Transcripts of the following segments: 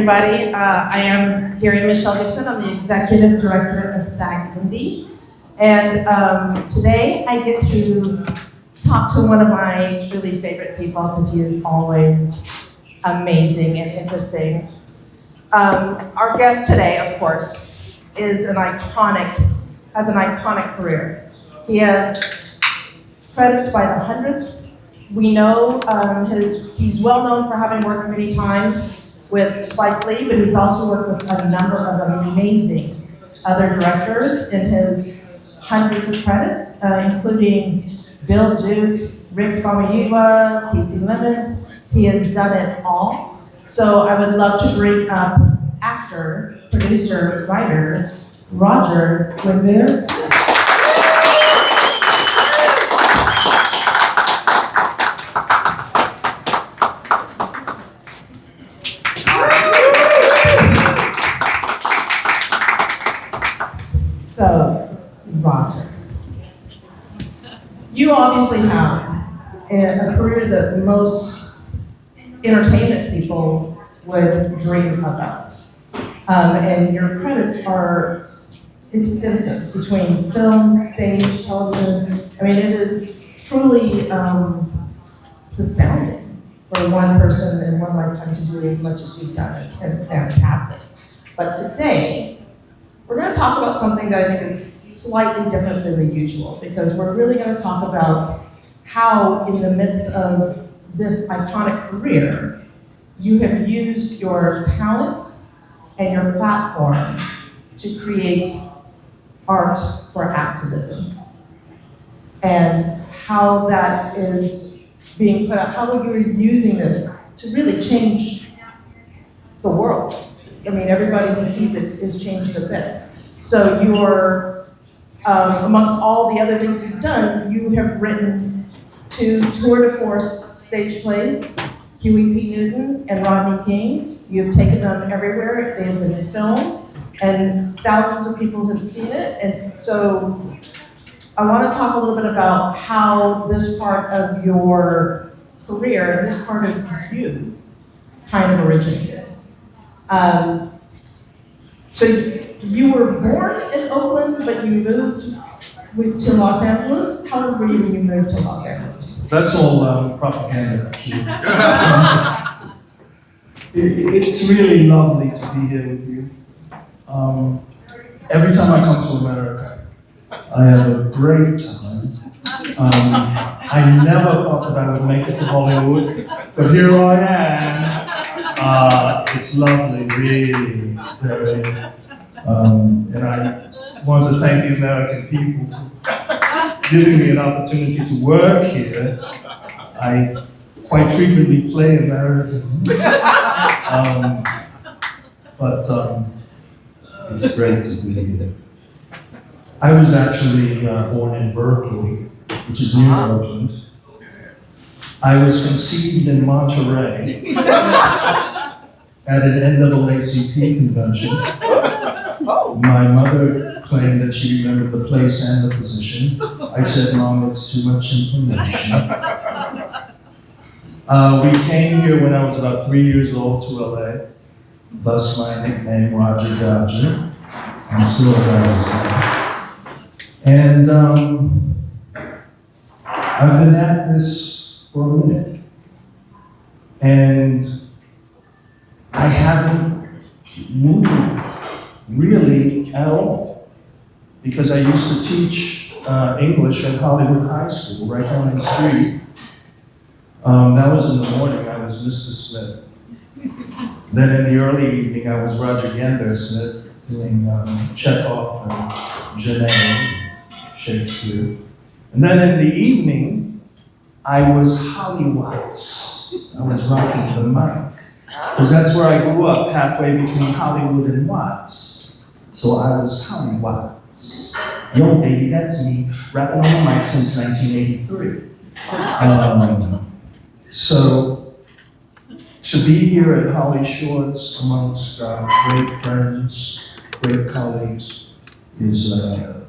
everybody. I am Gary Michelle Dixon. I'm the Executive Director of STAG Indie. And today I get to talk to one of my truly favorite people because he is always amazing and interesting. Our guest today, of course, has an iconic career. He has credits by the hundreds. We know he's well known for having worked many times with Spike Lee, but he's also worked with a number of amazing other directors in his hundreds of credits, including Bill Duke, Rick Famuyiwa, Casey Lemons. He has done it all. So I would love to bring up actor, producer, writer, Roger Guenveur. So, Roger, you obviously have a career that most entertainment people would dream about. And your credits are extensive between film, stage, television. I mean, it is truly it's astounding for one person in one lifetime to do as much as you've done. It's fantastic. But today, we're going to talk about something that I think is slightly different than the usual, because we're really going to talk about how, in the midst of this iconic career, you have used your talent and your platform to create art for activism, and how that is being put out, how you're using this to really change the world. I mean, everybody who sees it is changed a bit. So you're, amongst all the other things you've done, you have written 2 tour de force stage plays, Huey P. Newton and Rodney King. You've taken them everywhere. They have been filmed, and thousands of people have seen it. And so I want to talk a little bit about how this part of your career, and this part of you, kind of originated. So you were born in Oakland, but you moved to Los Angeles. How old were you when you moved to Los Angeles? That's all propaganda, actually. It's really lovely to be here with you. Every time I come to America, I have a great time. I never thought that I would make it to Hollywood, but here I am. It's lovely, really, Debbie. And I want to thank the American people for giving me an opportunity to work here. I quite frequently play Americans, but it's great to be here. I was actually born in Berkeley, which is near Oakland. I was conceived in Monterey at an NAACP convention. My mother claimed that she remembered the place and the position. I said, Mom, it's too much information. We came here when I was about 3 years old to LA, thus my nickname, Roger Dodger. I'm still a Dodger fan. And I've been at this for a minute. And I haven't moved really at all, because I used to teach English at Hollywood High School right down the street. That was in the morning. I was Mr. Smith. Then in the early evening, I was Roger Guenveur Smith doing Chekhov and Genet, Shakespeare. And then in the evening, I was Holly Watts. I was rocking the mic. Because that's where I grew up, halfway between Hollywood and Watts. So I was Holly Watts. Yo, baby, that's me, rapping on the mic since 1983. So to be here at HollyShorts amongst great friends, great colleagues, is a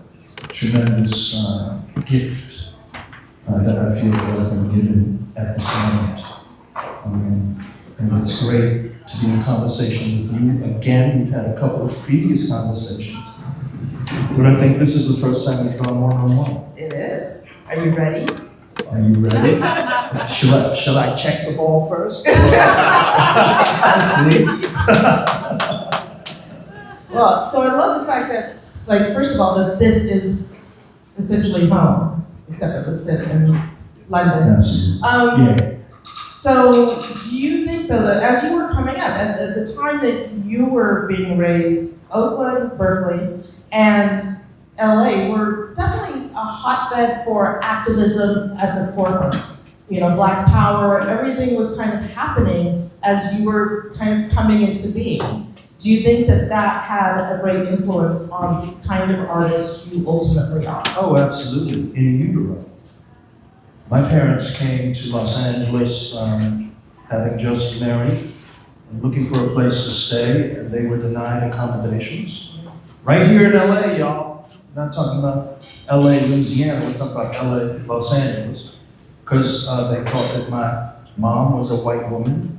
tremendous gift that I feel that I've been given at this moment. And it's great to be in conversation with you. Again, we've had a couple of previous conversations, but I think this is the first time we've gone one-on-one. It is. Are you ready? Are you ready? Shall I check the ball first? See? Well, so I love the fact that, like, first of all, that this is essentially home, except it was set in London. Yes. Yeah. So, do you think, though, that as you were coming up, at the time that you were being raised, Oakland, Berkeley, and LA were definitely a hotbed for activism at the forefront. You know, Black Power, everything was kind of happening as you were kind of coming into being. Do you think that that had a great influence on the kind of artist you ultimately are? Oh, absolutely. In utero. My parents came to Los Angeles having just married and looking for a place to stay, and they were denied accommodations. Right here in LA, y'all. We're not talking about LA, Louisiana, we're talking about LA, Los Angeles. Because they thought that my mom was a white woman.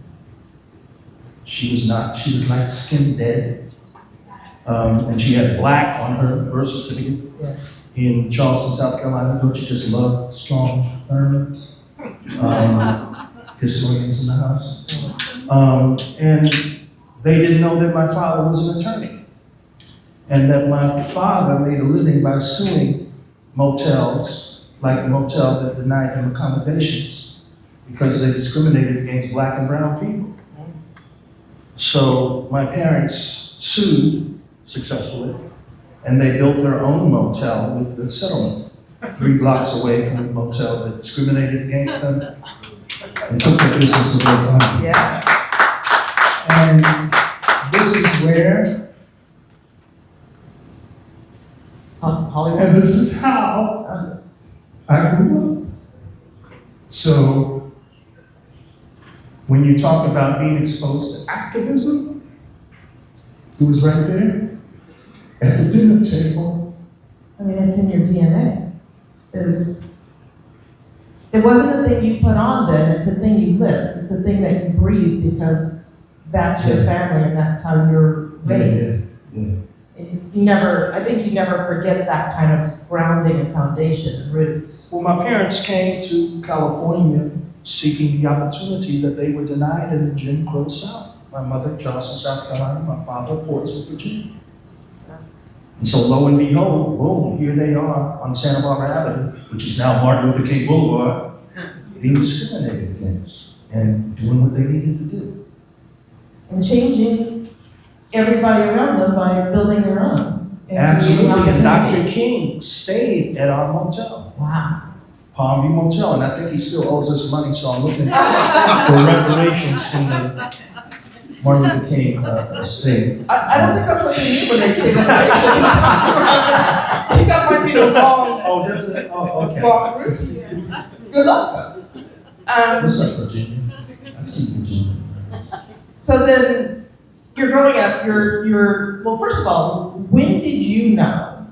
She was not, she was light skin dead. And she had black on her birth certificate. Yeah. In Charleston, South Carolina. Don't you just love strong Thurman? Historians in the house. And they didn't know that my father was an attorney. And that my father made a living by suing motels, like the motel that denied him accommodations, because they discriminated against black and brown people. So my parents sued successfully, and they built their own motel with the settlement, 3 blocks away from the motel that discriminated against them and took their business away from them. Yeah. And this is where, Hollywood. and this is how I grew up. So when you talk about being exposed to activism, it was right there at the dinner table. I mean, it's in your DNA. It wasn't a thing you put on then, it's a thing you live. It's a thing that you breathe because that's your family and that's how you're raised. Yeah. And I think you never forget that kind of grounding and foundation and roots. Well, my parents came to California seeking the opportunity that they were denied in the Jim Crow South. My mother, Charleston, South Carolina, my father, Portsmouth, Virginia. And so lo and behold, boom, here they are on Santa Barbara Avenue, which is now Martin Luther King Boulevard, being discriminated against and doing what they needed to do. And changing everybody around them by building their own. Absolutely, and Dr. King stayed at our motel. Wow. Palmview Motel, and I think he still owes us money, so I'm looking for reparations from the Martin Luther King estate. I don't think that's what they mean when they say reparations. I think that might be the wrong, Oh, that's it? Oh, okay. wrong group. Good luck. What's up, Virginia? I see Virginia. So then, you're growing up, well, first of all, when did you know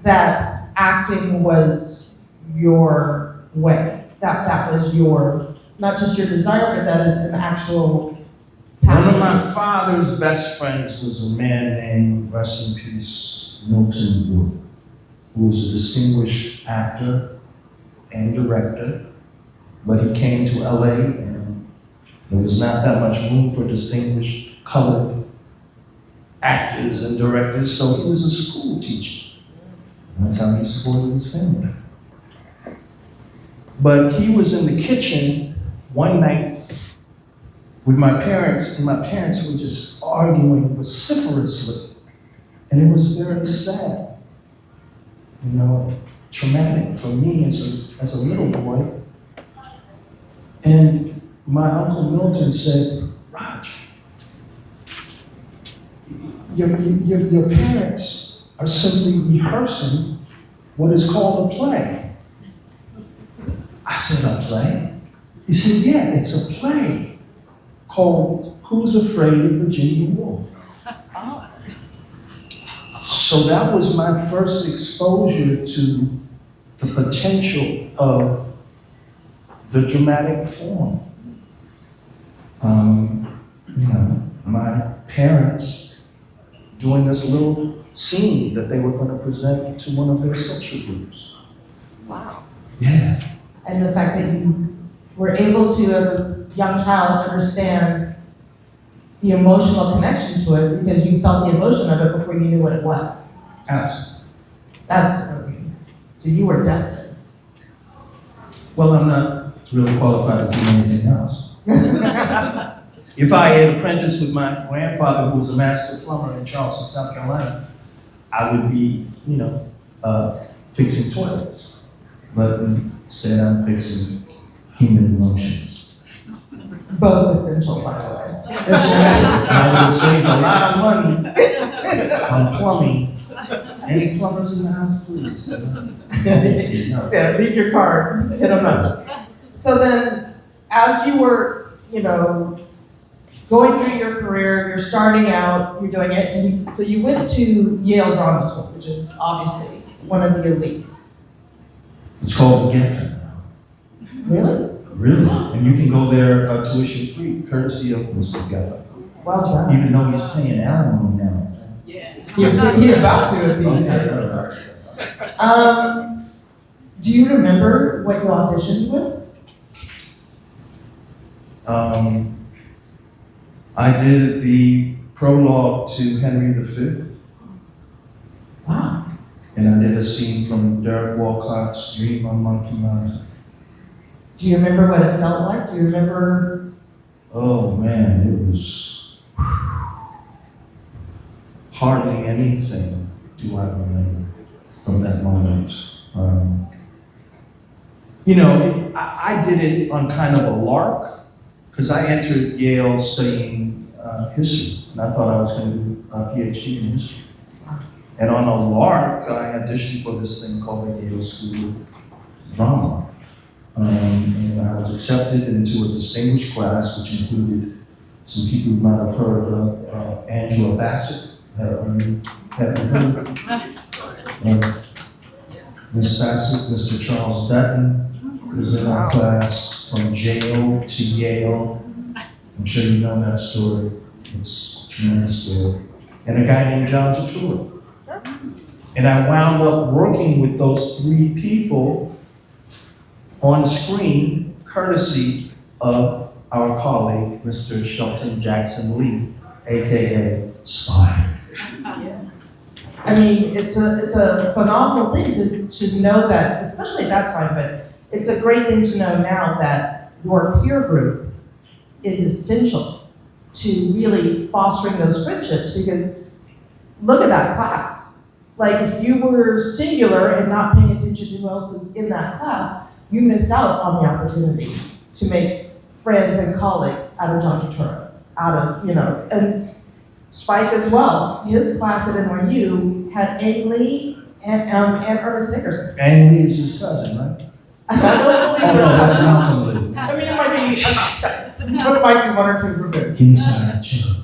that acting was your way? That was your, not just your desire, but that is an actual path. One of my father's best friends was a man named, rest in peace, Milton Wood, who was a distinguished actor and director, but he came to LA and there was not that much room for distinguished colored actors and directors, so he was a school teacher. And that's how he supported his family. But he was in the kitchen one night with my parents, and my parents were just arguing vociferously. And it was very sad, you know, traumatic for me as a little boy. And my Uncle Milton said, Roger, your parents are simply rehearsing what is called a play. I said, a play? He said, yeah, it's a play called Who's Afraid of Virginia Woolf? So that was my first exposure to the potential of the dramatic form. you know, my parents doing this little scene that they were going to present to one of their social groups. Wow. Yeah. And the fact that you were able to, as a young child, understand the emotional connection to it because you felt the emotion of it before you knew what it was. Absolutely. That's, so you were destined. Well, I'm not really qualified to do anything else. If I had apprenticed with my grandfather, who was a master plumber in Charleston, South Carolina, I would be, you know, fixing toilets. But instead, I'm fixing human emotions. Both essential, by the way. I would save a lot of money on plumbing. Any plumbers in the house, please? No. Yeah, leave your card, hit them up. So then, as you were, you know, going through your career, you're starting out, you're doing it, and so you went to Yale Drama School, which is obviously one of the elite. It's called the Guenveur. Really? Really? And you can go there tuition free, courtesy of Mr. Guenveur. Well done. Even though he's paying alimony now. He about to if he do you remember what you auditioned with? I did the prologue to Henry V, Wow. and I did a scene from Derek Walcott's Dream on Monkey Mountain. Do you remember what it felt like? Do you remember? Oh man, it was hardly anything do I remember from that moment. You know, I did it on kind of a lark, because I entered Yale studying history, and I thought I was going to do a PhD in history. And on a lark, I auditioned for this thing called the Yale School of Drama. And I was accepted into a distinguished class, which included some people you might have heard of, Angela Bassett. Have you heard of Miss Bassett? Mr. Charles Dutton was in our class from jail to Yale. I'm sure you know that story. It's a tremendous story. And a guy named John Turturro. And I wound up working with those three people on screen, courtesy of our colleague, Mr. Shelton Jackson Lee, AKA Spike. I mean, it's a phenomenal thing to know that, especially at that time, but it's a great thing to know now that your peer group is essential to really fostering those friendships, because look at that class. Like, if you were singular and not paying attention to who else is in that class, you miss out on the opportunity to make friends and colleagues out of John Turturro, out of, you know, and Spike as well. His class at NYU had Ang Lee and Ernest Nickerson. Ang Lee is his cousin, right? I don't believe Oh, no, that's that. Malcolm Lee. I mean, it might be, but it might be one or two removed. Inside joke.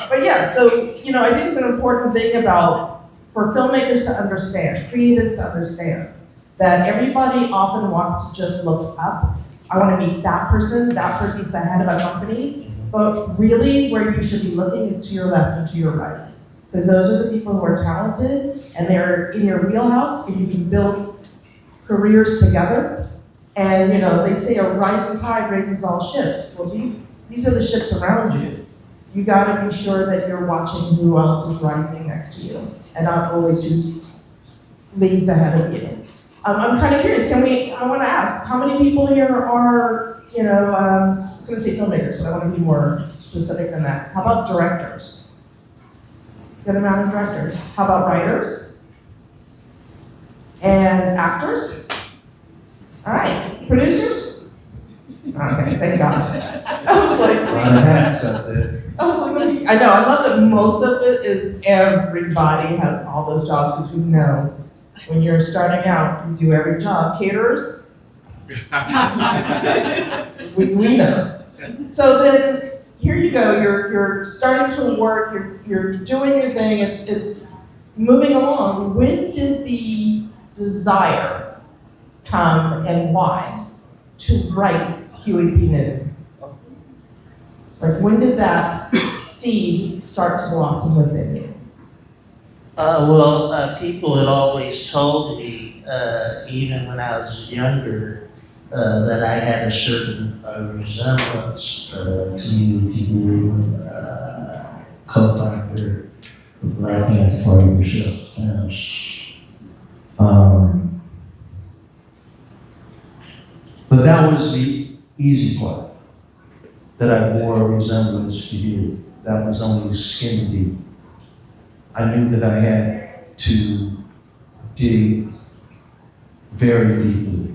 But yeah, so, you know, I think it's an important thing for filmmakers to understand, creatives to understand, that everybody often wants to just look up. I want to meet that person's the head of a company, but really where you should be looking is to your left and to your right. Because those are the people who are talented and they're in your wheelhouse and you can build careers together. And, you know, they say a rising tide raises all ships. Well, these are the ships around you. You gotta be sure that you're watching who else is rising next to you and not always who's leagues ahead of you. I'm kind of curious, I want to ask, how many people here are, you know, I was going to say filmmakers, but I want to be more specific than that. How about directors? Good amount of directors. How about writers? And actors? All right, producers? Okay, thank God. I was like, A lot of hats up there. I know, I love that most of it is everybody has all those jobs, because we know when you're starting out, you do every job. Caterers? we know. So then, here you go, you're starting to work, you're doing your thing, it's moving along. When did the desire come and why to write Huey P. Newton? Like, when did that seed start to blossom within you? People had always told me, even when I was younger, that I had a certain resemblance to you, co-founder of Black Panther Party for Self-Defense. But that was the easy part, that I bore a resemblance to you. That was only skin deep. I knew that I had to dig very deeply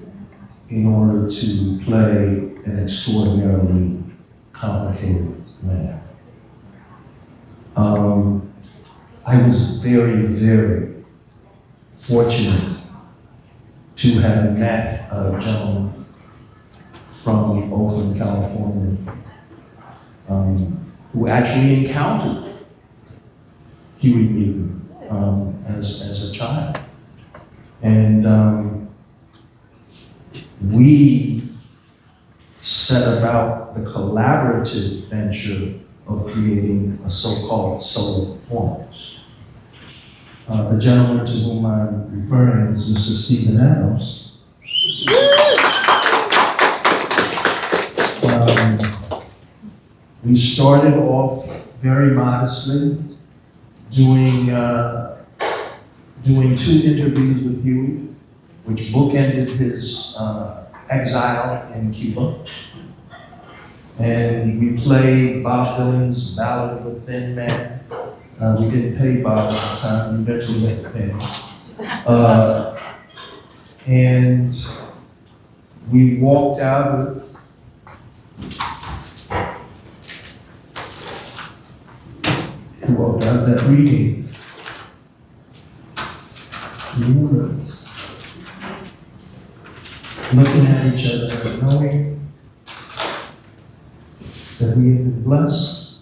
in order to play an extraordinarily complicated man. I was very, very fortunate to have met a gentleman from Oakland, California, who actually encountered Huey Newton as a child. And we set about the collaborative venture of creating a so-called solo performance. The gentleman to whom I'm referring is Mr. Stephen Adams. We started off very modestly, doing 2 interviews with Huey, which bookended his exile in Cuba. And we played Bob Dylan's Ballad of a Thin Man. We didn't pay Bob at the time, we eventually had to pay him. And we walked out with that reading. Words. Looking at each other and knowing that we have been blessed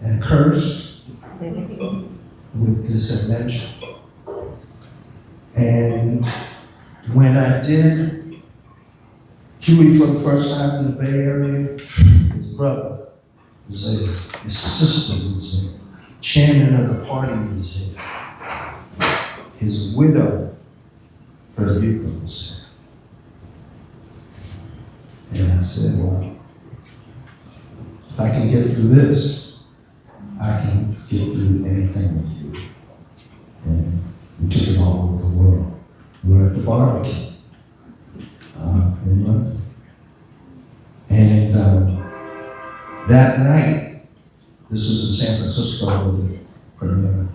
and cursed with this adventure. And when I did Huey for the first time in the Bay Area, his brother was there, his sister was there, chairman of the party was there, his widow, Frederica, was there. And I said, well, if I can get through this, I can get through anything with you. And we took it all over the world. We were at the barbecue in London. And that night, this was in San Francisco where the premiere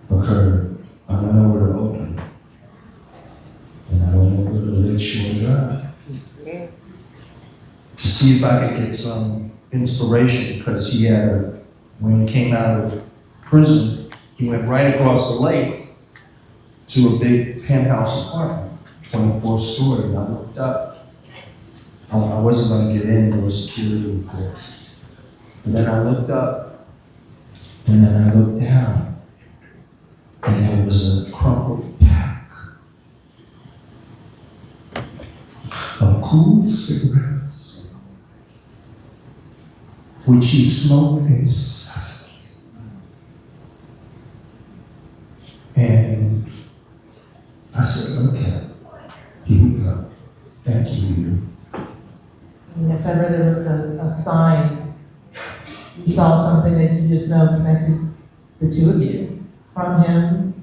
occurred. I went over to Oakland. And I went over to Lakeshore Drive to see if I could get some inspiration, because he had when he came out of prison, he went right across the lake to a big penthouse apartment, 24th story, and I looked up. I wasn't going to get in, there was security, of course. And then I looked up, and then I looked down, and there was a crumpled pack of cool cigarettes, which he smoked incessantly. And I said, okay, here we go. Thank you. And if ever there was a sign, you saw something that you just know connected the two of you, from him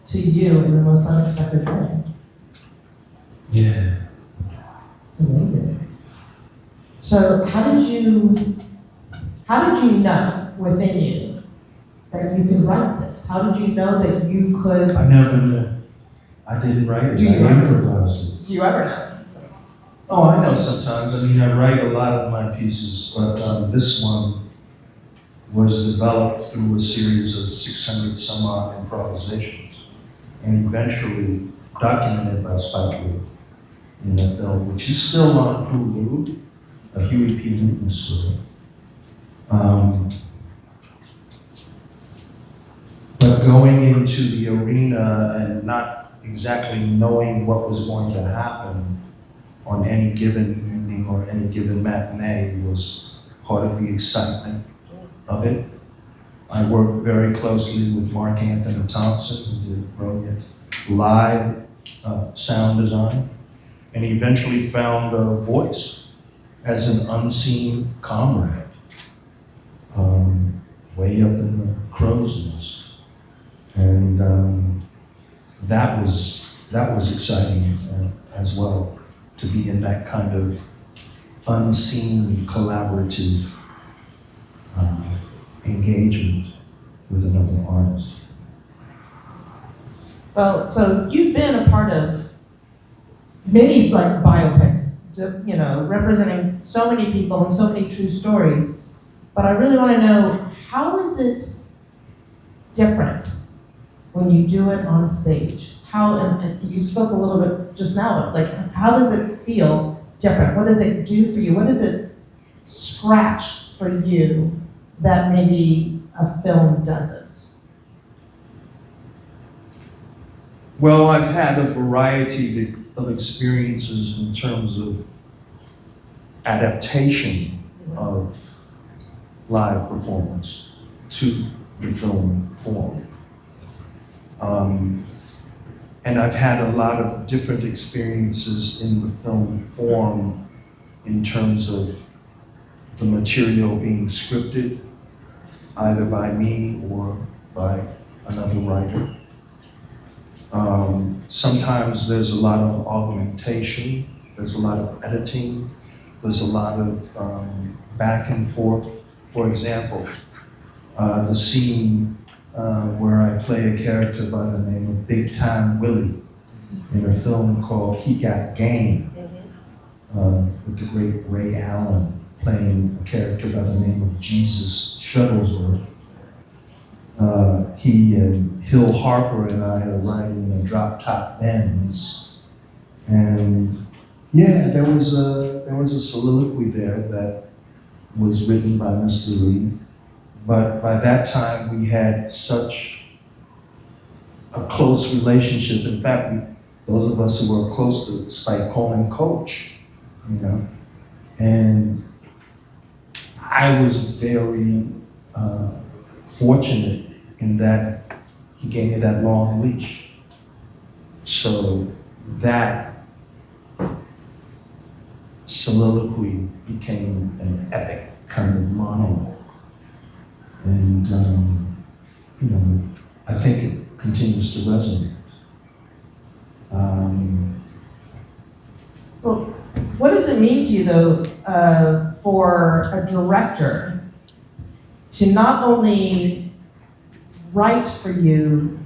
to you in the most unexpected way. Yeah. It's amazing. So how did you know within you that you could write this? How did you know that you could? I never knew. I didn't write it, I improvised it. Do you ever know? Oh, I know sometimes. I mean, I write a lot of my pieces, but this one was developed through a series of 600 some odd improvisations and eventually documented by Spike Lee in a film, which is still on Hulu, a Huey P. Newton story. But going into the arena and not exactly knowing what was going to happen on any given evening or any given matinee was part of the excitement of it. I worked very closely with Mark Anthony Thompson, who did brilliant live sound design, and eventually found a voice as an unseen comrade, way up in the crow's nest. And that was exciting as well, to be in that kind of unseen collaborative engagement with another artist. Well, so you've been a part of many like biopics, you know, representing so many people and so many true stories. But I really want to know, how is it different when you do it on stage? How, and you spoke a little bit just now, like how does it feel different? What does it do for you? What does it scratch for you that maybe a film doesn't? Well, I've had a variety of experiences in terms of adaptation of live performance to the film form. And I've had a lot of different experiences in the film form in terms of the material being scripted, either by me or by another writer. Sometimes there's a lot of augmentation, there's a lot of editing, there's a lot of back and forth. For example, the scene where I play a character by the name of Big Time Willie in a film called He Got Game, with the great Ray Allen playing a character by the name of Jesus Shuttlesworth. He and Hill Harper and I are riding in a drop-top Benz, and yeah, there was a soliloquy there that was written by Mr. Lee, but by that time we had such a close relationship. In fact, those of us who were close to Spike Coleman coach, you know, and I was very fortunate in that he gave me that long leash. So that soliloquy became an epic kind of monologue. And, you know, I think it continues to resonate. Well, what does it mean to you, though, for a director to not only write for you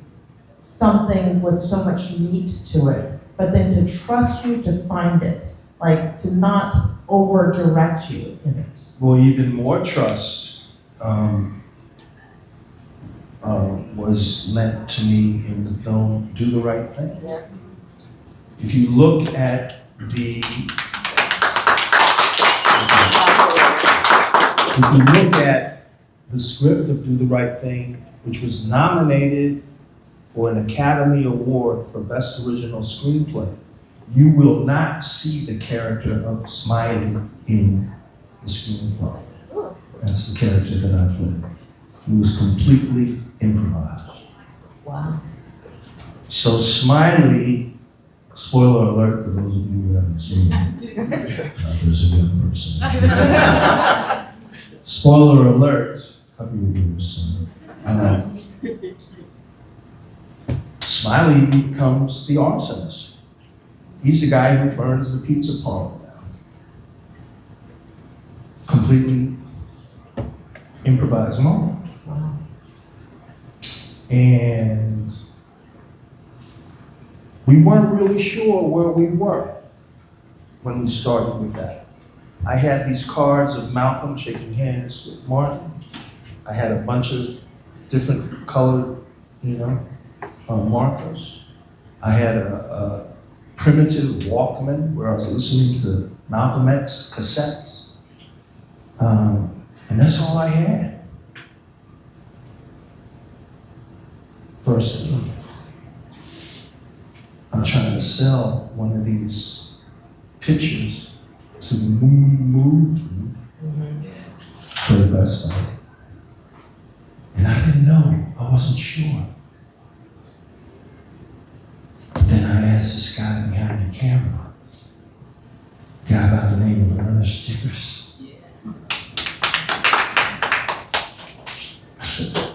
something with so much meat to it, but then to trust you to find it, like to not over-direct you in it? Well, even more trust was lent to me in the film Do the Right Thing. Yeah. If you look at the script of Do the Right Thing, which was nominated for an Academy Award for Best Original Screenplay, you will not see the character of Smiley in the screenplay. That's the character that I played. He was completely improvised. Wow. So Smiley, spoiler alert for those of you who haven't seen it, there's a good person. Spoiler alert, cover your ears. Smiley becomes the arsonist. He's the guy who burns the pizza parlor down. Completely improvised moment. Wow. And we weren't really sure where we were when we started with that. I had these cards of Malcolm shaking hands with Martin. I had a bunch of different colored, markers. I had a primitive Walkman where I was listening to Malcolm X cassettes. And that's all I had. First scene. I'm trying to sell one of these pictures to move play best night. And I didn't know, I wasn't sure. But then I asked this guy behind the camera, a guy by the name of Ernest Dickers. I said,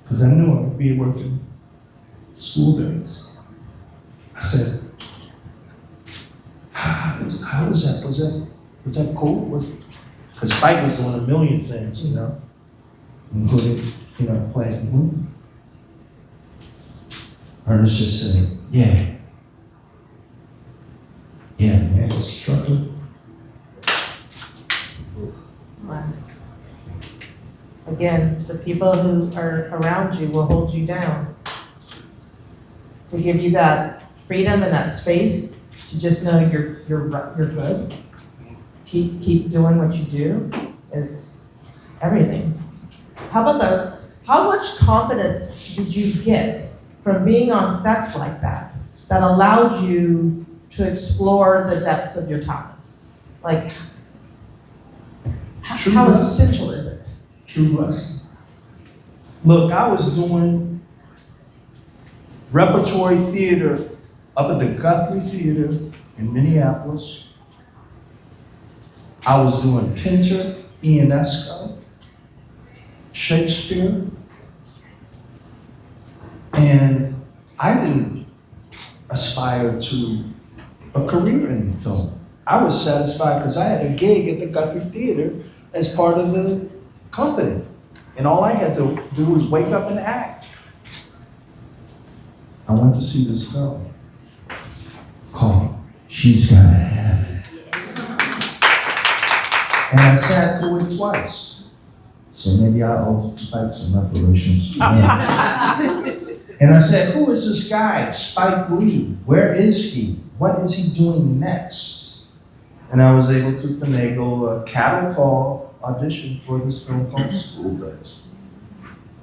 because I knew I would be working school days. I said, how was that? Was that cool? Because Spike was doing a million things, you know, including, you know, playing the movie. Ernest just said, yeah, man, was struggling. Wow. Again, the people who are around you will hold you down to give you that freedom and that space to just know you're good. Keep doing what you do is everything. How much confidence did you get from being on sets like that allowed you to explore the depths of your talent? Like, how essential is it? True blessing. Look, I was doing repertory theater up at the Guthrie Theater in Minneapolis. I was doing Pinter, Ionesco, Shakespeare, and I didn't aspire to a career in film. I was satisfied because I had a gig at the Guthrie Theater as part of the company, and all I had to do was wake up and act. I went to see this film called She's Gotta Have It. And I sat through it twice. So maybe I owe Spike some reparations. And I said, who is this guy, Spike Lee? Where is he? What is he doing next? And I was able to finagle a cattle call audition for this film called School Days.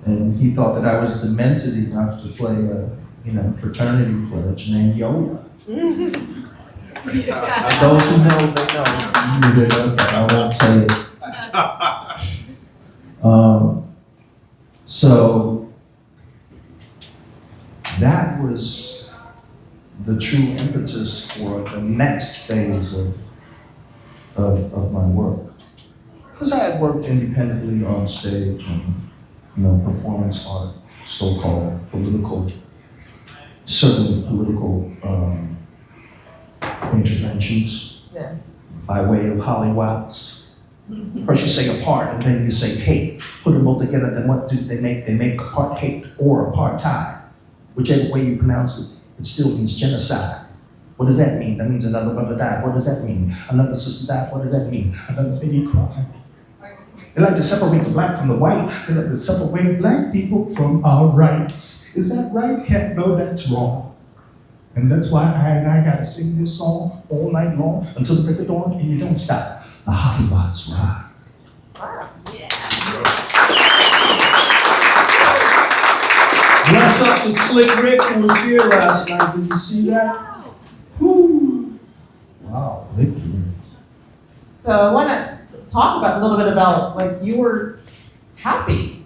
And he thought that I was demented enough to play a fraternity pledge named Yoda. Those who know, they know. I won't say it. So that was the true impetus for the next phase of my work. Because I had worked independently on stage and performance art, so-called political, certainly political interventions by way of Hollywatts. First you say apart, and then you say hate. Put them both together, then what do they make? They make apart hate or apartheid. Whichever way you pronounce it, it still means genocide. What does that mean? That means another brother died. What does that mean? Another sister died. What does that mean? Another baby cried. They like to separate the black from the white. They like to separate black people from our rights. Is that right? Heck no, that's wrong. And that's why I gotta sing this song all night long until the break of dawn, and you don't stop. The HollyShorts rock. Wow. Yeah. Bless up to Slick Rick who was here last night. Did you see that? Whew. Wow, victory. So I want to talk about a little bit about, like, you were happy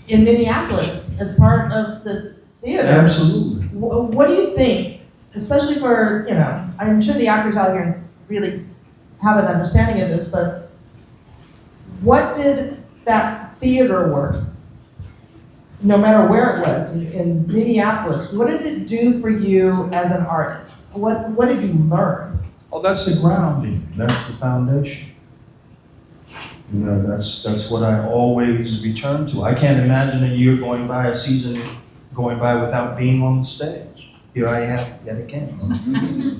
in Minneapolis as part of this theater. Absolutely. What do you think, especially for, I'm sure the actors out here really have an understanding of this, but what did that theater work, no matter where it was, in Minneapolis, what did it do for you as an artist? What did you learn? Oh, that's the grounding. That's the foundation. That's what I always return to. I can't imagine a year going by, a season going by without being on the stage. Here I am yet again on stage.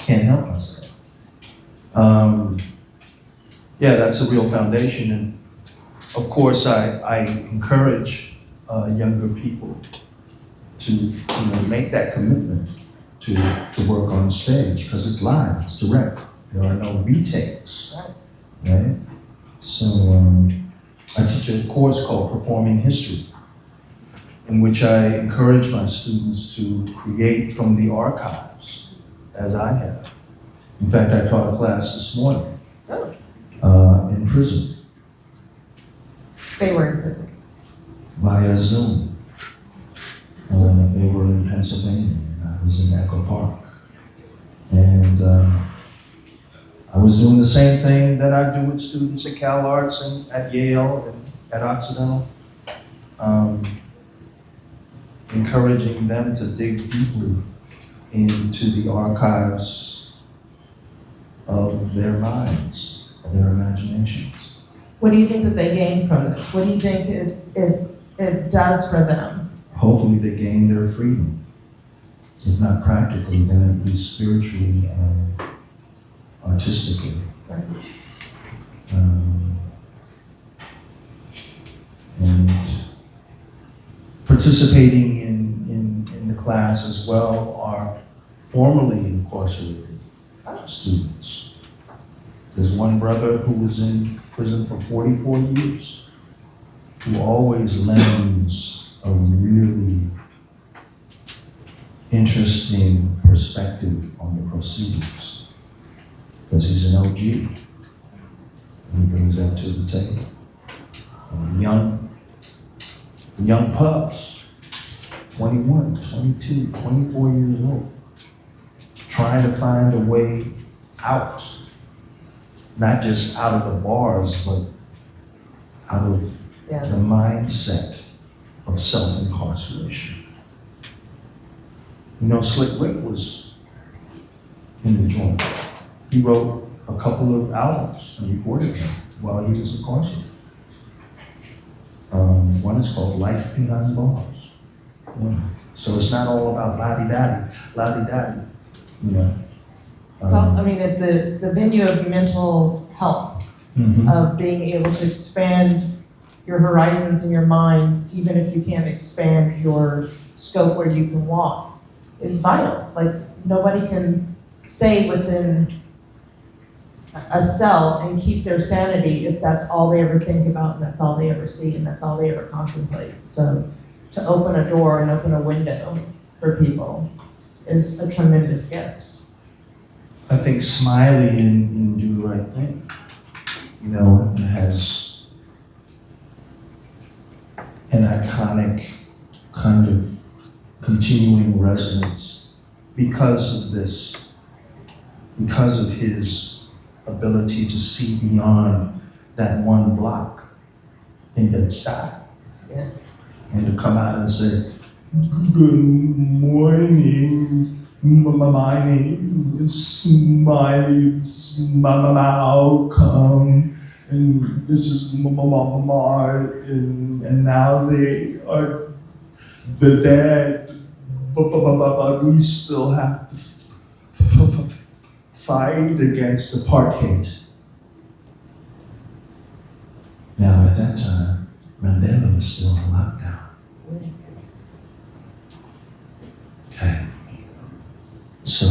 Can't help myself. That's a real foundation, and of course I encourage younger people to make that commitment to work on stage, because it's live, it's direct. There are no retakes, right? So I teach a course called Performing History, in which I encourage my students to create from the archives, as I have, In fact, I taught a class this morning in prison They were in prison. via Zoom. They were in Pennsylvania, and I was in Echo Park. And I was doing the same thing that I do with students at Cal Arts and at Yale and at Occidental, encouraging them to dig deeply into the archives of their minds, of their imaginations. What do you think that they gain from this? What do you think it does for them? Hopefully they gain their freedom. If not practically, then at least spiritually and artistically. Right. And participating in the class as well are formerly incarcerated students. There's one brother who was in prison for 44 years, who always lends a really interesting perspective on the proceedings, because he's an OG, and he brings that to the table. And young pups, 21, 22, 24 years old, trying to find a way out, not just out of the bars, but out of the mindset of self-incarceration. You know, Slick Rick was in the joint. He wrote a couple of albums and recorded them while he was incarcerated. One is called Life Behind Bars. Yeah. So it's not all about la-di-daddy, you know. I mean, at the venue of mental health, of being able to expand your horizons in your mind, even if you can't expand your scope where you can walk, is vital. Like, nobody can stay within a cell and keep their sanity if that's all they ever think about, and that's all they ever see, and that's all they ever contemplate. So to open a door and open a window for people is a tremendous gift. I think Smiley in Do the Right Thing, you know, has an iconic kind of continuing resonance because of this, because of his ability to see beyond that one block in Bed-Stuy. Yeah. And to come out and say, "Good morning, my name is Smiley, it's Malcolm, and this is Martin, and now they are the dead, but we still have to fight against apartheid." Now at that time, Mandela was still on lockdown. Okay. So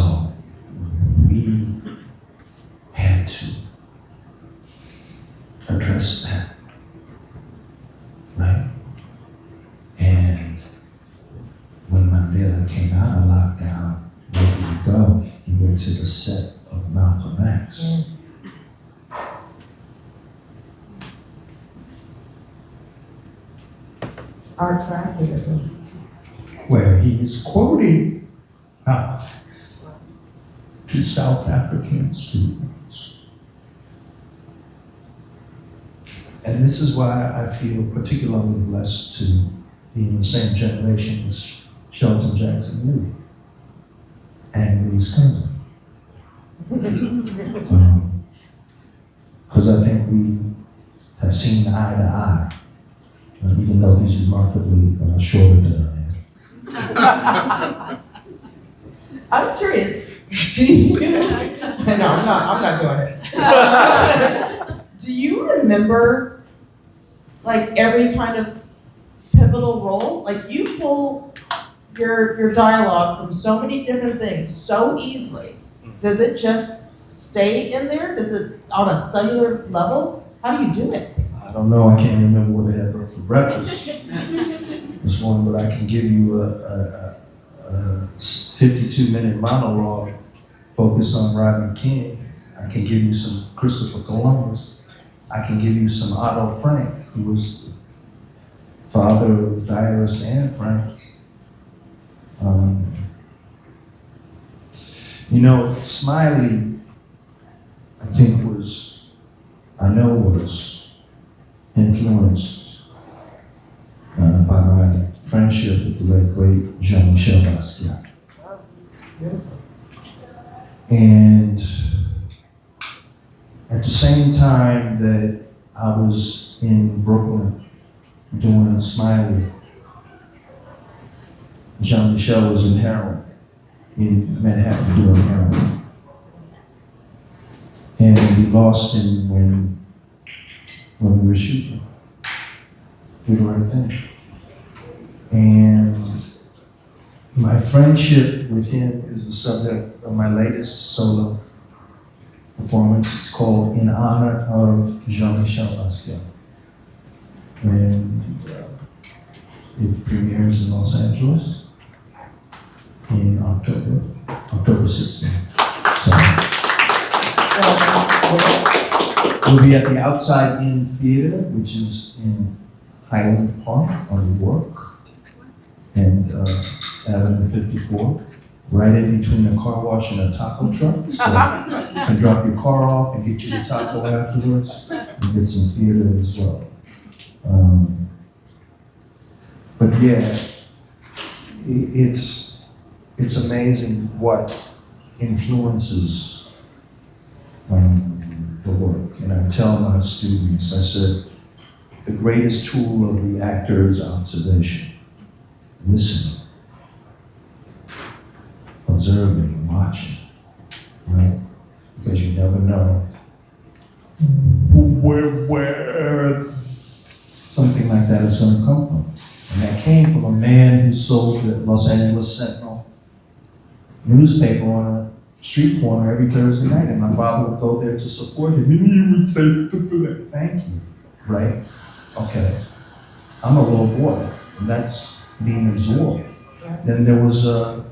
we had to address that, right? And when Mandela came out of lockdown, where did he go? He went to the set of Malcolm X. Art for activism. Where he is quoting Malcolm X to South African students. And this is why I feel particularly blessed to be in the same generation as Shelton Jackson Lee and Lee's cousin. Because I think we have seen eye to eye, even though he's remarkably shorter than I am. I'm curious, do you, no, I'm not doing it. Do you remember, like, every kind of pivotal role? Like, you pull your dialogue from so many different things so easily. Does it just stay in there? Does it, on a cellular level? How do you do it? I don't know, I can't remember what they had for breakfast this morning, but I can give you a 52-minute monologue focus on Rodney King. I can give you some Christopher Columbus. I can give you some Otto Frank, who was the father of diarist Anne Frank. You know, Smiley, I know was influenced by my friendship with the late great Jean-Michel Basquiat. And at the same time that I was in Brooklyn doing Smiley, Jean-Michel was in Harlem, in Manhattan doing heroin. And we lost him when we were shooting. We did the right thing. And my friendship with him is the subject of my latest solo performance. It's called In Honor of Jean-Michel Basquiat. And it premieres in Los Angeles in October 16th. So we'll be at the Outside In Theater, which is in Highland Park on York and Avenue 54, right in between a car wash and a taco truck. So you can drop your car off and get you the taco afterwards and get some theater as well. But yeah, it's amazing what influences the work. And I tell my students, I said, the greatest tool of the actor is observation, listening, observing, watching, right? Because you never know where something like that is going to come from. And that came from a man who sold the Los Angeles Sentinel newspaper on a street corner every Thursday night, and my father would go there to support him, and he would say, thank you, right? Okay, I'm a little boy, and that's being absorbed. Then there was a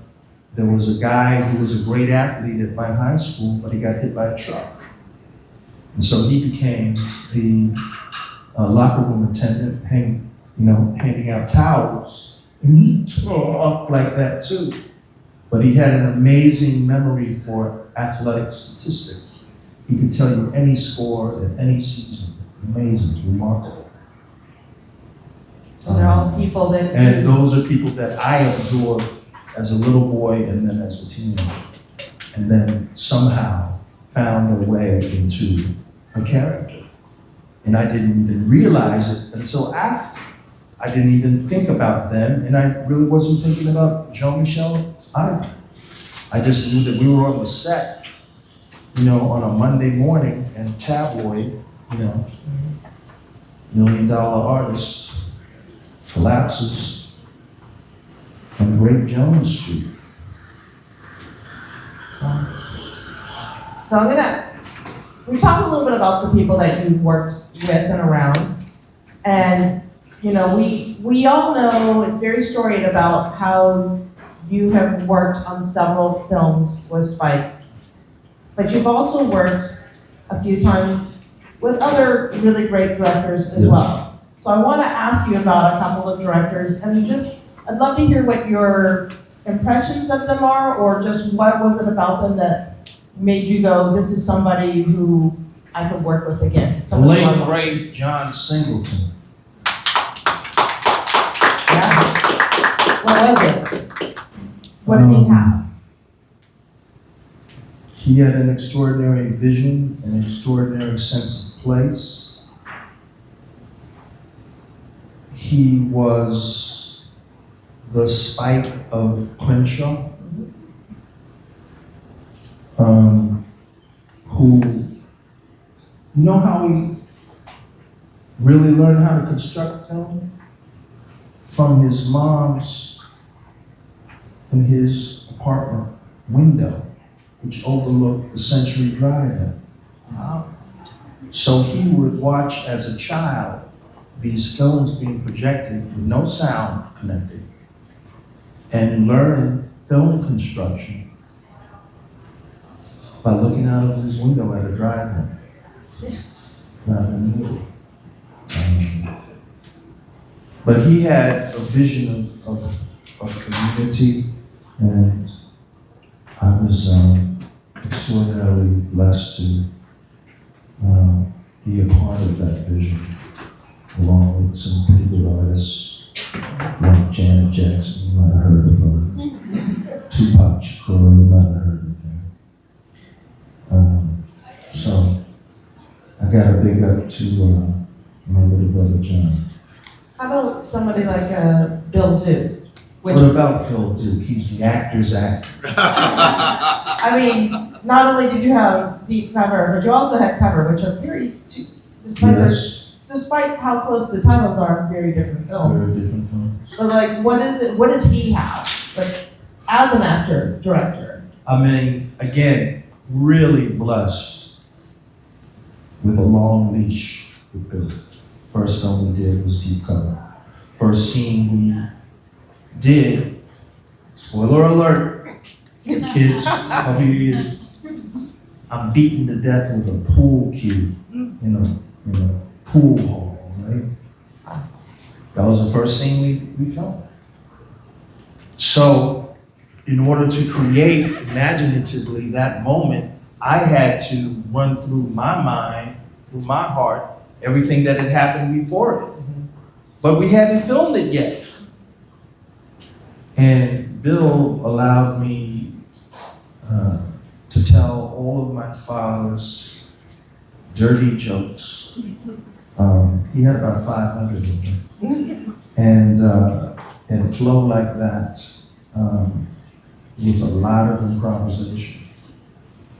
guy who was a great athlete at my high school, but he got hit by a truck. And so he became the locker room attendant, handing out towels. And he talked like that too. But he had an amazing memory for athletic statistics. He could tell you any score at any season. Amazing, remarkable. So they're all people that. And those are people that I absorbed as a little boy and then as a teenager. And then somehow found their way into a character. And I didn't even realize it until after. I didn't even think about them, and I really wasn't thinking about Jean-Michel either. I just knew that we were on the set, on a Monday morning, and tabloid, $1 million artist collapses on Great Jones Street. So we talk a little bit about the people that you've worked with and around. And, we all know it's very storied about how you have worked on several films with Spike. But you've also worked a few times with other really great directors as well. So I want to ask you about a couple of directors, and I'd love to hear what your impressions of them are, or just what was it about them that made you go, this is somebody who I could work with again. The late, great John Singleton. Yeah. What was it? What did he have? He had an extraordinary vision, an extraordinary sense of place. He was the Spike of Crenshaw, who, how he really learned how to construct film? From his mom's in his apartment window, which overlooked the Century Drive-In. Wow. So he would watch as a child these films being projected with no sound connected and learn film construction by looking out of his window at a drive-in rather than a movie. But he had a vision of community, and I was extraordinarily blessed to be a part of that vision, along with some pretty good artists like Janet Jackson. You might have heard of her. Tupac Shakur, you might have heard of her. So I got a big up to my little brother John. How about somebody like Bill Duke? Which, What about Bill Duke? He's the actor's actor. I mean, not only did you have deep cover, but you also had cover, which are despite how close the titles are, very different films. Very different films. So like, what does he have, like, as an actor, director? I mean, again, really blessed with a long leash with Bill. First film we did was Deep Cover. First scene we did, spoiler alert, kids, cover your ears. I'm beaten to death with a pool cue in a pool hall, right? That was the first scene we filmed. So, in order to create imaginatively that moment, I had to run through my mind, through my heart, everything that had happened before it. But we hadn't filmed it yet. And Bill allowed me to tell all of my father's dirty jokes. He had about 500 of them. And flow like that with a lot of improvisation.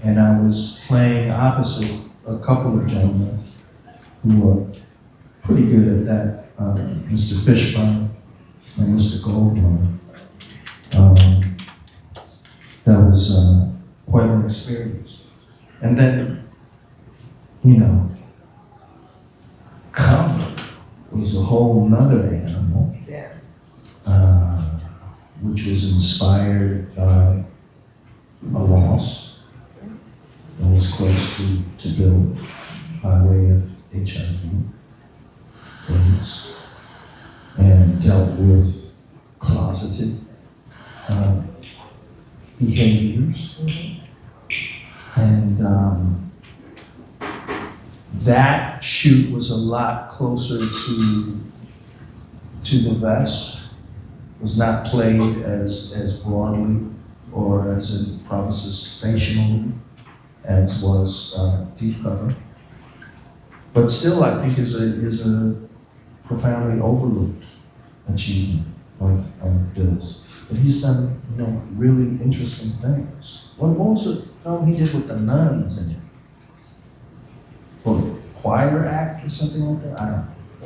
And I was playing opposite a couple of gentlemen who were pretty good at that, Mr. Fishburne and Mr. Goldblum. That was quite an experience. And then, cover was a whole nother animal. Yeah. Which was inspired by a loss that was close to Bill by way of HIV, AIDS, and dealt with closeted behaviors. And that shoot was a lot closer to the vest. Was not played as broadly or as improvisationally as was Deep Cover. But still, I think is a profoundly overlooked achievement of Bill's. But he's done, really interesting things. What was the film he did with the nuns in it? Or choir act or something like that? I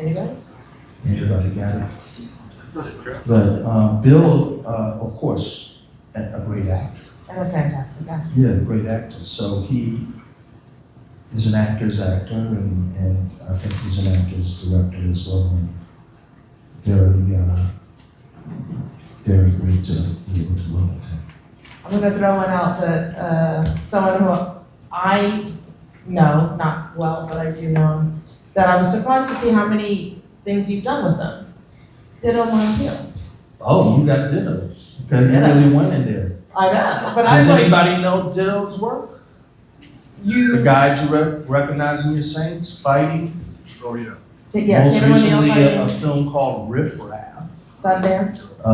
don't know. Anybody? Anybody got it? But Bill, of course, a great actor. And a fantastic actor. Yeah, great actor. So he is an actor's actor, and I think he's an actor's director as well. And very great to be able to work with him. I'm gonna throw one out that someone who I know, not well, but I do know him, that I was surprised to see how many things you've done with them. Ditto Montiel. Oh, you got Ditto. Okay, you Ditto. really went in there. I know, but I Does was like, anybody know Ditto's work? The guy you recognize in your Saints fighting? Oh, yeah. yeah, Most Tatum O'Neal recently, a fighting, film called Riff Raff. Sundance, with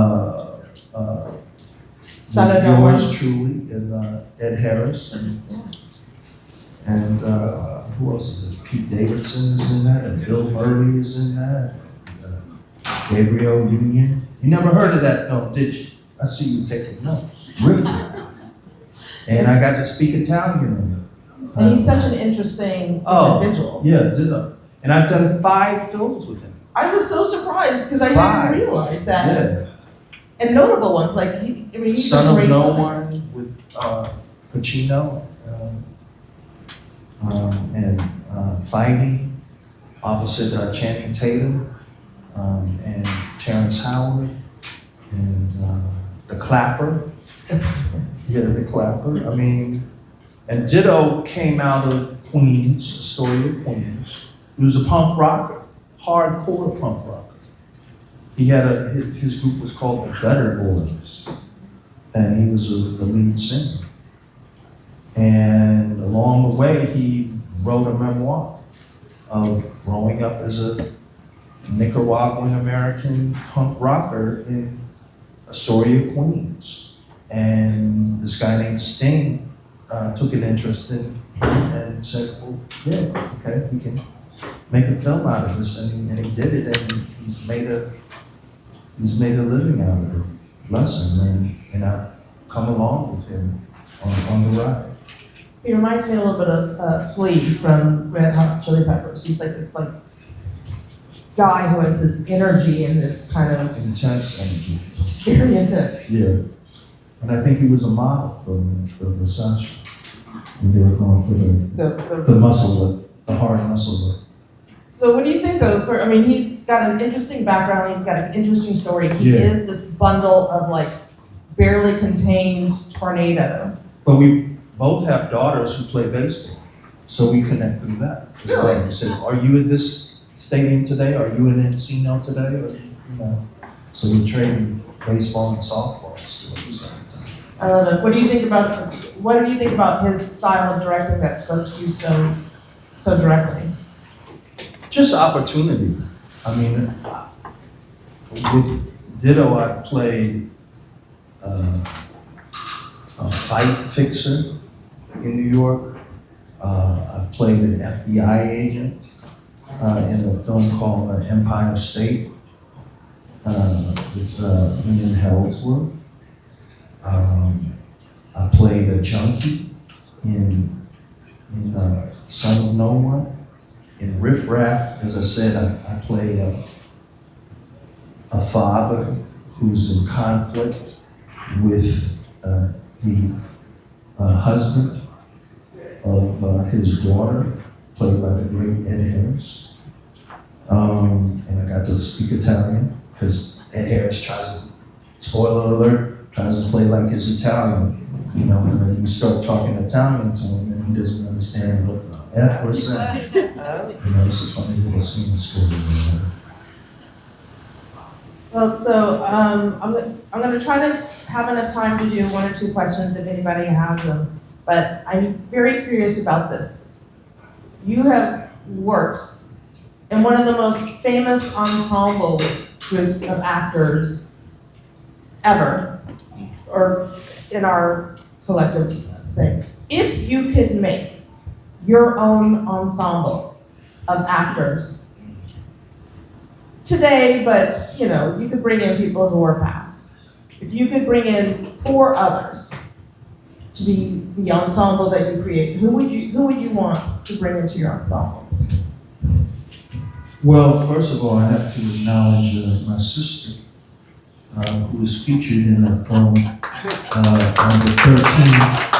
Son of No One. yours truly, and Ed Harris, and who else is it? Pete Davidson is in that, and Bill Murray is in that. Gabriel Union. You never heard of that film, did you? I see you taking notes. Riff Raff. And I got to speak Italian in it. And he's such an interesting individual. Yeah, Ditto. And I've done 5 films with him. I was so surprised because I 5. didn't realize that. Yeah. And notable ones, like, he's Son a of great No actor. One with Pacino, and Fighting, opposite Channing Tatum, and Terrence Howard, and The Clapper. Yeah, The Clapper. I mean, And Ditto came out of Queens, Astoria, Queens. He was a punk rocker, hardcore punk rocker. He had his group was called the Gutter Boys, and he was the lead singer. And along the way, he wrote a memoir of growing up as a Nicaraguan American punk rocker in Astoria, Queens. And this guy named Sting took an interest in him and said, well, yeah, okay, we can make a film out of this. And he did it, and he's made a living out of it. Bless him, and I've come along with him on the ride. He reminds me a little bit of Flea from Red Hot Chili Peppers. He's like this guy who has this energy and this kind of Intense energy. it's very intense. Yeah. And I think he was a model for Versace. And they were going for the muscle look, the hard muscle look. So what do you think though? He's got an interesting background, he's got an interesting story. He is this bundle of like barely contained tornado. But we both have daughters who play baseball, so we connect through that. Really? We said, are you at this stadium today? Are you in Encino today? Or, so we trade baseball and softball stories. I love it. What do you think about his style of directing that spoke to you so directly? Just opportunity. I mean, with Ditto, I played a fight fixer in New York. I've played an FBI agent in a film called Empire State with William Heldsworth. I played a junkie in Son of No One. In Riff Raff, as I said, I played a father who's in conflict with the husband of his daughter, played by the great Ed Harris. And I got to speak Italian because Ed Harris tries to, spoiler alert, tries to play like his Italian, and then you start talking Italian to him and he doesn't understand what the F we're saying. It's a funny little scene story. Well, so I'm going to try to have enough time to do one or two questions if anybody has them. But I'm very curious about this. You have worked in one of the most famous ensemble groups of actors ever, or in our collective thing. If you could make your own ensemble of actors today, but you could bring in people who are past. If you could bring in 4 others to be the ensemble that you create, who would you want to bring into your ensemble? Well, first of all, I have to acknowledge my sister, who was featured in a film on the 13th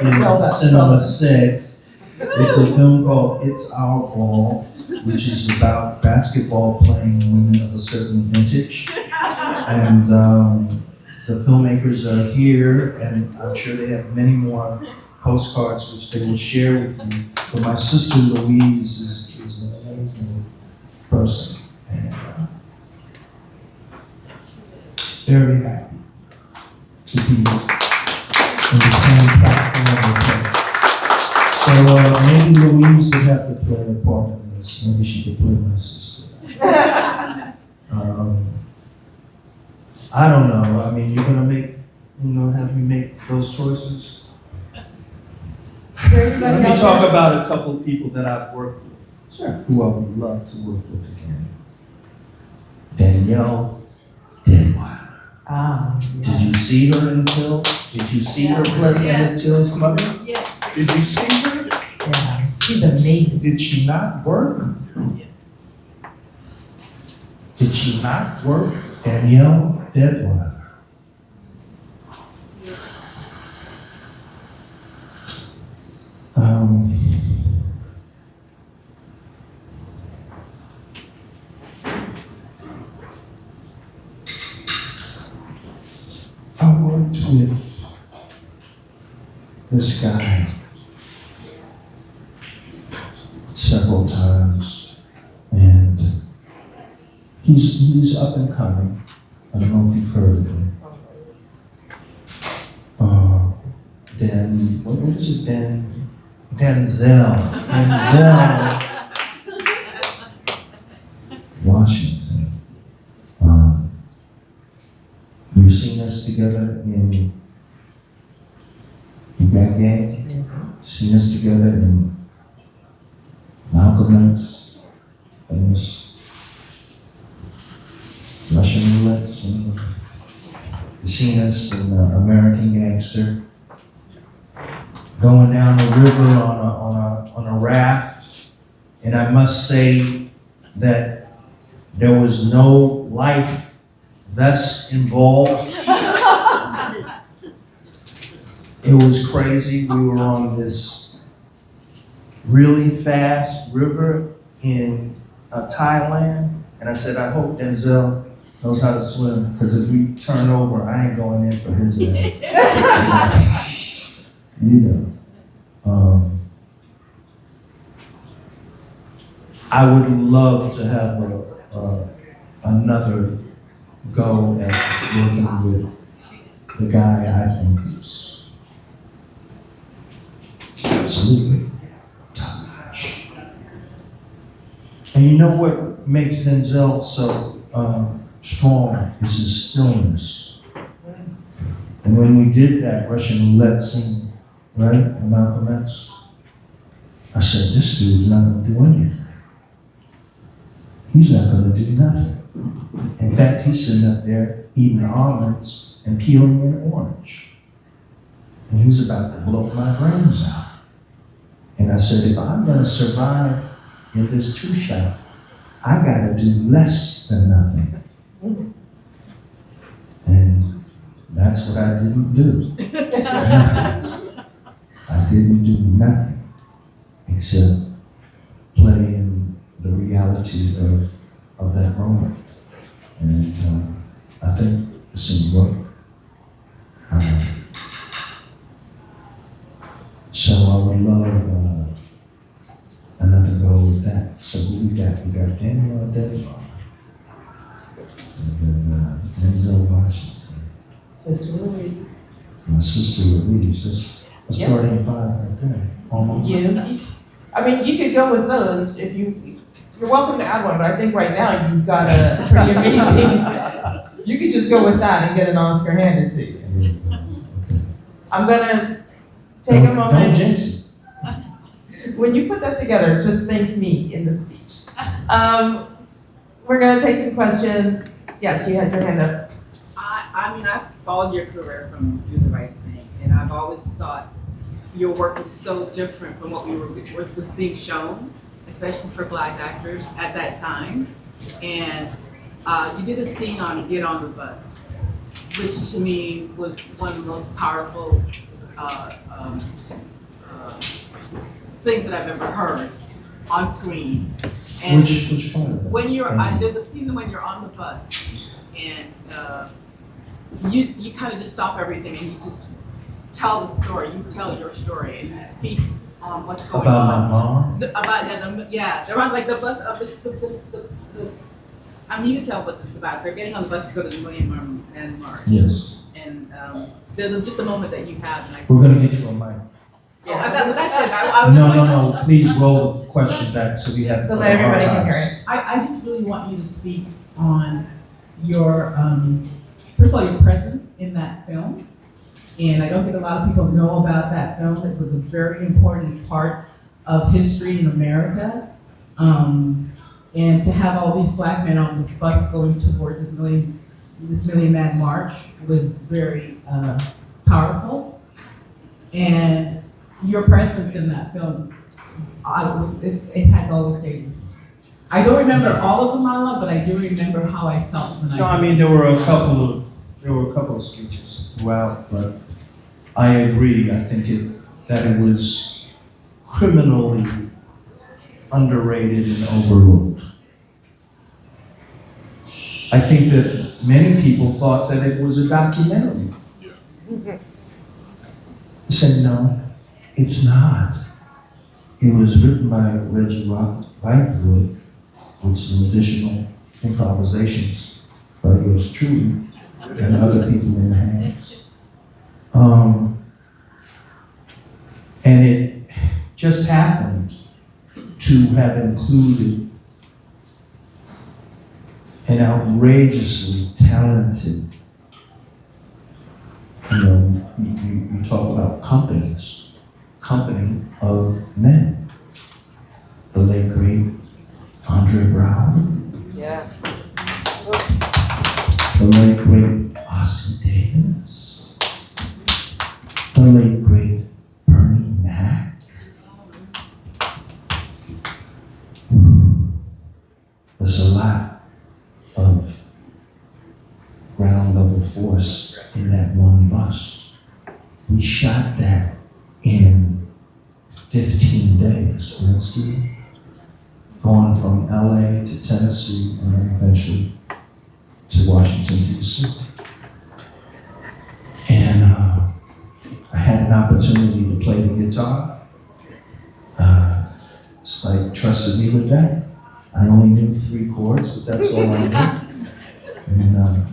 in Cinema 6. It's a film called It's Our Ball, which is about basketball playing women of a certain vintage. And the filmmakers are here, and I'm sure they have many more postcards which they will share with you. But my sister Louise is an amazing person, and very happy to be in the same platform with her. So maybe Louise would have to play a part in this. Maybe she could play my sister. I don't know. I mean, you're gonna have me make those choices. Let me talk about a couple of people that I've worked with, who I would love to work with again. Danielle Deadwyler. Did you see her in the film? Did you see her playing Emmett Till's mother? Yes. Did you see her? Yeah, she's amazing. Did she not work? Did she not work? Danielle Deadwyler. I worked with this guy several times, and he's up and coming. I don't know if you've heard of him. What is it? Denzel Washington. You've seen us together in that game. Seen us together in Malcolm X, famous Russian roulettes. You've seen us in American Gangster. Going down the river on a raft, and I must say that there was no life vest involved. It was crazy. We were on this really fast river in Thailand, and I said, I hope Denzel knows how to swim, because if we turn over, I ain't going in for his ass. You know. I would love to have another go at working with the guy I think is absolutely top-notch. And you know what makes Denzel so strong is his stillness. And when we did that Russian roulette scene, right, in Malcolm X, I said, this dude's not gonna do anything. He's not gonna do nothing. In fact, he's sitting up there eating almonds and peeling an orange. And he's about to blow my brains out. And I said, if I'm gonna survive in this two-shot, I gotta do less than nothing. And that's what I didn't do. Nothing. I didn't do nothing except play in the reality of that moment. And I think the scene worked. So I would love another go with that. So who we got? We got Daniel Denver. And then Denzel Washington. Sister Louise. My sister Louise. That's a starting five right there. Almost. I mean, you could go with those if you're welcome to add one, but I think right now you've got a pretty amazing, you could just go with that and get an Oscar handed to you. Okay. I'm gonna take a Don't moment. jinx When you put that together, just thank me in the speech. We're gonna take some questions. Yes, you had your hand up. I mean, I've followed your career from Do the Right Thing, and I've always thought your work was so different from what was being shown, especially for Black actors at that time. And you did a scene on Get on the Bus, which to me was one of the most powerful things that I've ever heard on screen. And Which part of that? when there's a scene when you're on the bus, and you kind of just stop everything and you just tell the story. You tell your story and you speak on what's going About on. my mom? They're on like the bus of this. I mean, you can tell what it's about. They're getting on the bus to go to the Million Man March. Yes. And there's just a moment that you have. And We're gonna get you a mic. that's it. I was No. Please roll the question back so we have. So that everybody can hear it. I just really want you to speak on your, first of all, your presence in that film. And I don't think a lot of people know about that film. It was a very important part of history in America. And to have all these Black men on this bus going towards this Million Man March was very powerful. And your presence in that film, it has always stayed. I don't remember all of the monologue, but I do remember how I felt when No, I mean, there were a couple of speeches throughout, but I agree. I think that it was criminally underrated and overlooked. I think that many people thought that it was a documentary. He said, no, it's not. It was written by Reggie Bythewood with some additional improvisations by yours truly and other people in the hands. And it just happened to have included an outrageously talented, you talk about company of men. The late great Andre Brown. Yeah. The late great Ossie Davis. The late great Bernie Mac. There's a lot of ground level force in that one bus. We shot that in 15 days, Winsky. Going from LA to Tennessee and then eventually to Washington, D.C. And I had an opportunity to play the guitar. Spike trusted me with that. I only knew 3 chords, but that's all I knew. And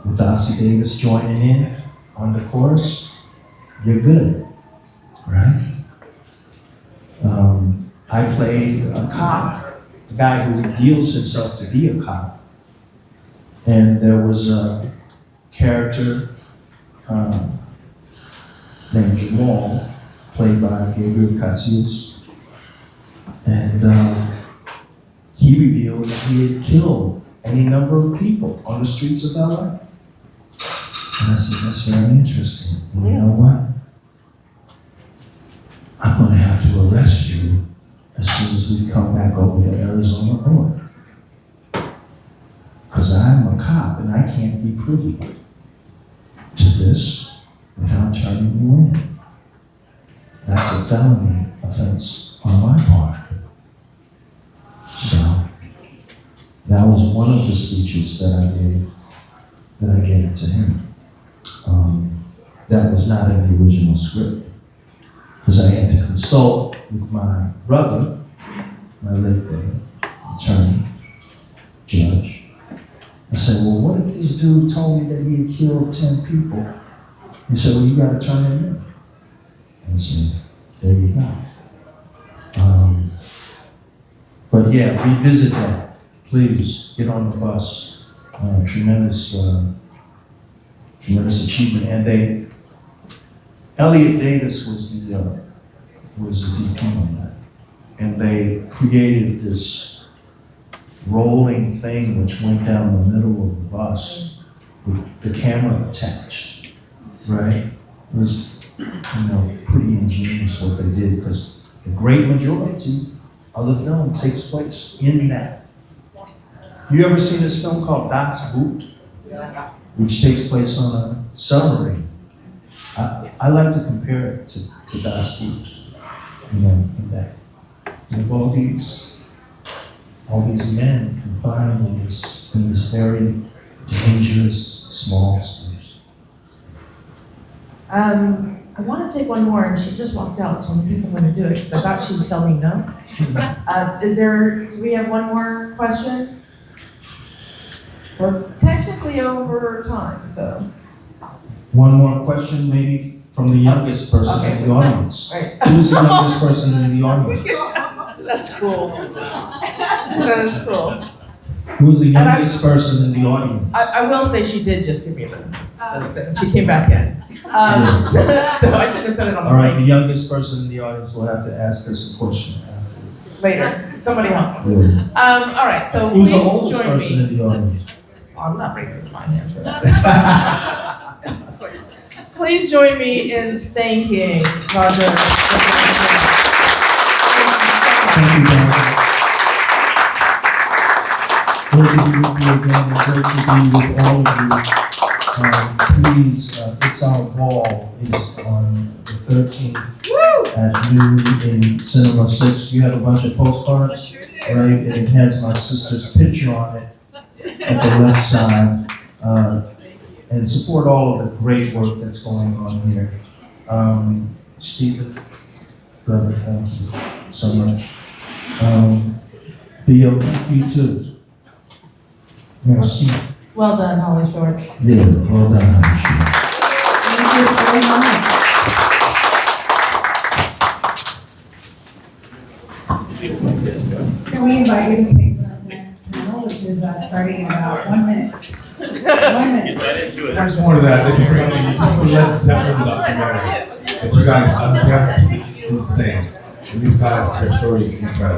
with Ossie Davis joining in on the chorus, you're good, right? I played a cop, a guy who reveals himself to be a cop. And there was a character named Jamal, played by Gabriel Casillas. And he revealed that he had killed any number of people on the streets of LA. And I said, that's very interesting. And you know what? I'm going to have to arrest you as soon as we come back over the Arizona border. Because I'm a cop and I can't be privy to this without turning you in. That's a felony offense on my part. So that was one of the speeches that I gave to him. That was not in the original script, because I had to consult with my brother, my late brother, attorney, judge. I said, well, what if this dude told me that he had killed 10 people? He said, well, you got to turn him in. I said, there you go. But yeah, revisit that. Please get on the bus. Tremendous achievement. And Elliot Davis was the DP on that. And they created this rolling thing which went down the middle of the bus with the camera attached, right? It was, pretty ingenious what they did, because the great majority of the film takes place in that. You ever seen this film called Das Boot? Which takes place on a submarine. I like to compare it to Das Boot, in that. You have all these men confined in this very dangerous, small space. I want to take one more, and she just walked out, so I think I'm going to do it because I thought she'd tell me no. Do we have one more question? We're technically over time, so. One more question, maybe from the youngest person in the audience. Right. Who's the youngest person in the audience? That's cool. That's cool. Who's the youngest person in the audience? I will say she did just give me the she came back in. So I should have said it on the All right, mic. the youngest person in the audience will have to ask us a question after. Later. Somebody help me. Yeah. All right, so Who's the please oldest join person me. in the audience? I'm not raising my hand for that. Please join me in thanking Roger. Thank you, guys. Great to be with you again, and great to be with all of you. Please, It's Our Ball is on the 13th at noon in Cinema 6. You have a bunch of postcards, right? And it has my sister's picture on it at the left side. and support all of the great work that's going on here. Stephen, brother, thank you so much. Theo, thank you too. Merci. Well done, HollyShorts. Yeah, well done, HollyShorts. Thank you so much. Can we invite you to stay for the next panel, which is starting in about 1 minute? 1 minute. There's more to that. This is the Led Zeppelin documentary that you guys have to see. It's insane. And these guys, their stories are incredible.